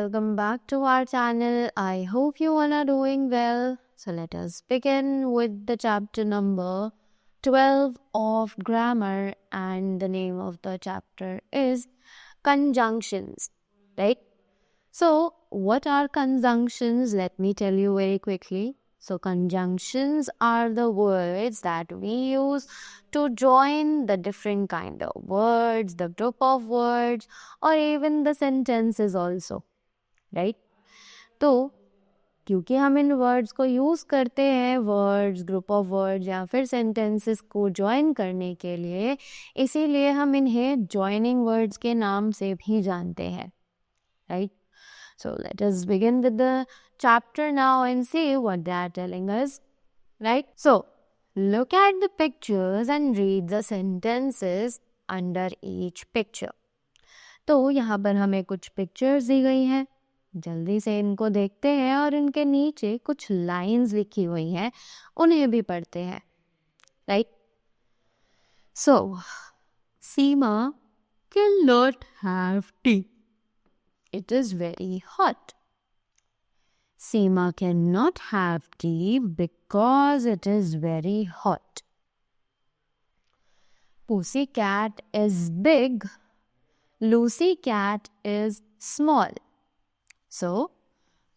welcome back to our channel. I hope you all are doing well. So let us begin with the chapter number 12 of grammar, and the name of the chapter is conjunctions, right? So what are conjunctions? Let me tell you very quickly. So conjunctions are the words that we use to join the different kind of words, the group of words, or even the sentences also, right? तो क्योंकि हम इन words को use करते हैं words, group of words या फिर sentences को join करने के लिए, इसीलिए हम इन्हें जॉइनिंग वर्ड्स के नाम से भी जानते हैं, right? So let us begin with the chapter now and see what they are telling us, right? So look at the pictures and read the sentences under each picture. तो यहाँ पर हमें कुछ पिक्चर्स दी गई हैं, जल्दी से इनको देखते हैं और इनके नीचे कुछ लाइंस लिखी हुई हैं, उन्हें भी पढ़ते हैं, right? So Seema cannot have tea. It is very hot. Seema cannot have tea because it is very hot. Pussy cat is big. Lucy cat is small. So,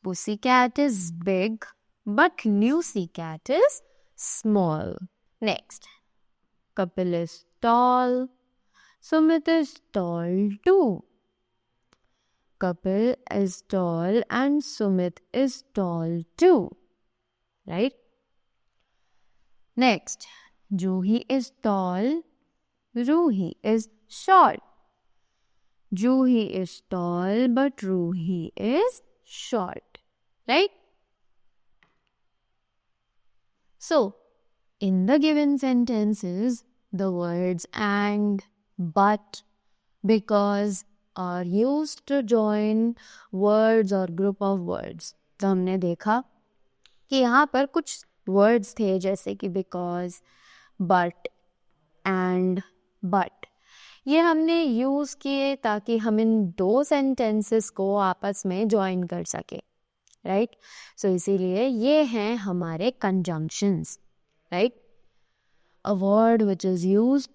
Pussy cat is big, but Lucy cat is small. Next, Kapil is tall. Sumit is tall too. Kapil is tall and Sumit is tall too, right? Next, Juhi is tall, Ruhi is short. Juhi is tall but Ruhi is short, right? So, in the given sentences, the words and, but, because are used to join words or group of words. तो हमने देखा कि यहाँ पर कुछ words थे जैसे कि because, but, and, but. ये हमने यूज़ किए ताकि हम इन दो sentences को आपस में join कर सके, right? So इसीलिए ये हैं हमारे conjunctions, right? A word which is used,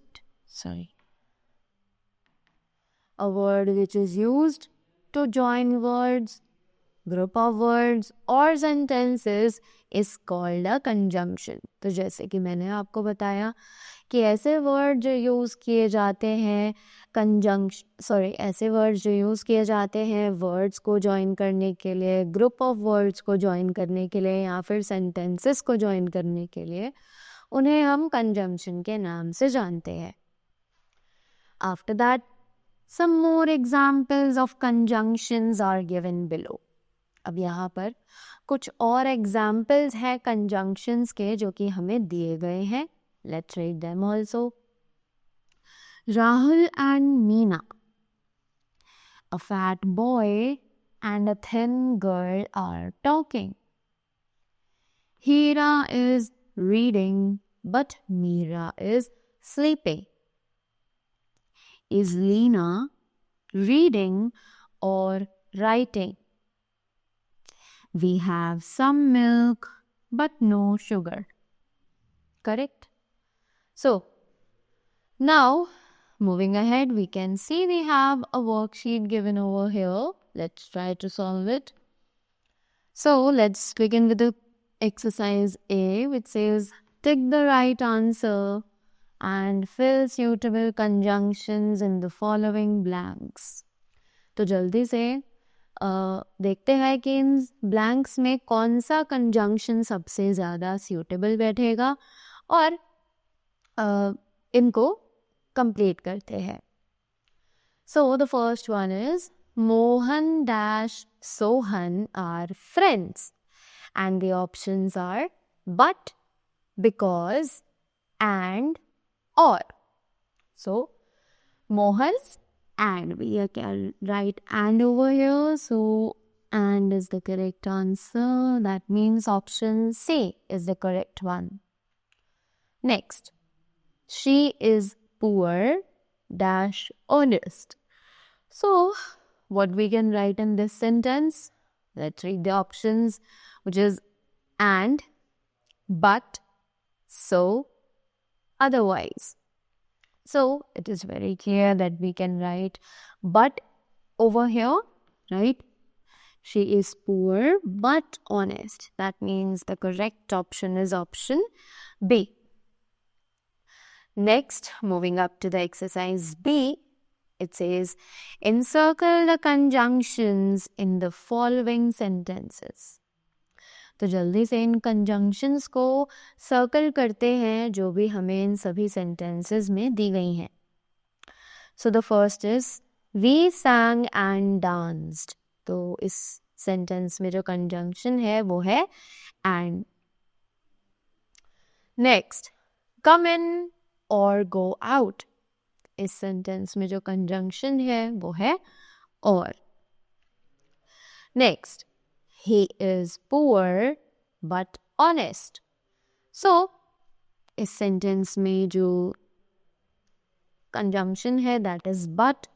a word which is used to join words, group of words or sentences is called a conjunction. तो जैसे कि मैंने आपको बताया कि ऐसे वर्ड जो यूज़ किए जाते हैं ऐसे वर्ड्स जो यूज़ किए जाते हैं वर्ड्स को ज्वाइन करने के लिए, ग्रुप ऑफ वर्ड्स को ज्वाइन करने के लिए या फिर सेंटेंसेस को ज्वाइन करने के लिए, उन्हें हम कंजंक्शन के नाम से जानते हैं. After that some more examples of conjunctions are given below. अब यहाँ पर कुछ और examples हैं conjunctions के जो कि हमें दिए गए हैं. Let's read them also. Rahul and Meena. A fat boy and a thin girl are talking. Hira is reading, but Meera is sleeping. Is Lena reading or writing? We have some milk but no sugar. Correct? So, now moving ahead, we can see we have a worksheet given over here. Let's try to solve it. So, let's begin with the exercise A, which says tick the right answer and fill suitable conjunctions in the following blanks. तो जल्दी से देखते हैं कि इन blanks में कौन सा conjunction सबसे ज़्यादा सूटेबल बैठेगा और इनको कंप्लीट करते हैं. So the first one is Mohan dash Sohan are friends and the options are but, because, and, or. So Mohan's and we can write and over here. So and is the correct answer. That means option C is the correct one. Next, she is poor dash honest. So what we can write in this sentence? Let's read the options, which is and, but, so, otherwise. So it is very clear that we can write but over here, right? She is poor but honest. That means the correct option is option B. Next, moving up to the exercise B, it says, encircle the conjunctions in the following sentences. तो जल्दी से इन conjunctions को circle करते हैं जो भी हमें इन सभी sentences में दी गई हैं. So the first is, we sang and danced. तो इस sentence में जो conjunction है वो है and. Next, come in or go out. इस sentence में जो conjunction है वो है or. Next, he is poor but honest. So, इस sentence में जो conjunction है that is but.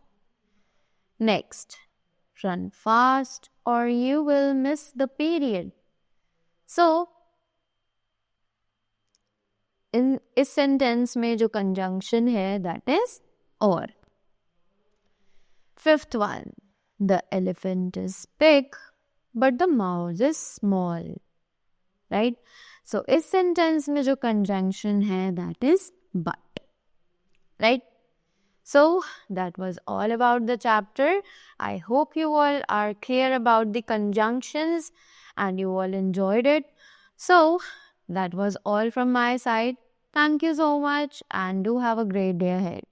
Next, run fast or you will miss the period. So, in इस sentence में जो conjunction है that is or. Fifth one, the elephant is big but the mouse is small. Right? So, इस sentence में जो conjunction है that is but. Right? So, that was all about the chapter. I hope you all are clear about the conjunctions and you all enjoyed it. So, that was all from my side. Thank you so much and do have a great day ahead.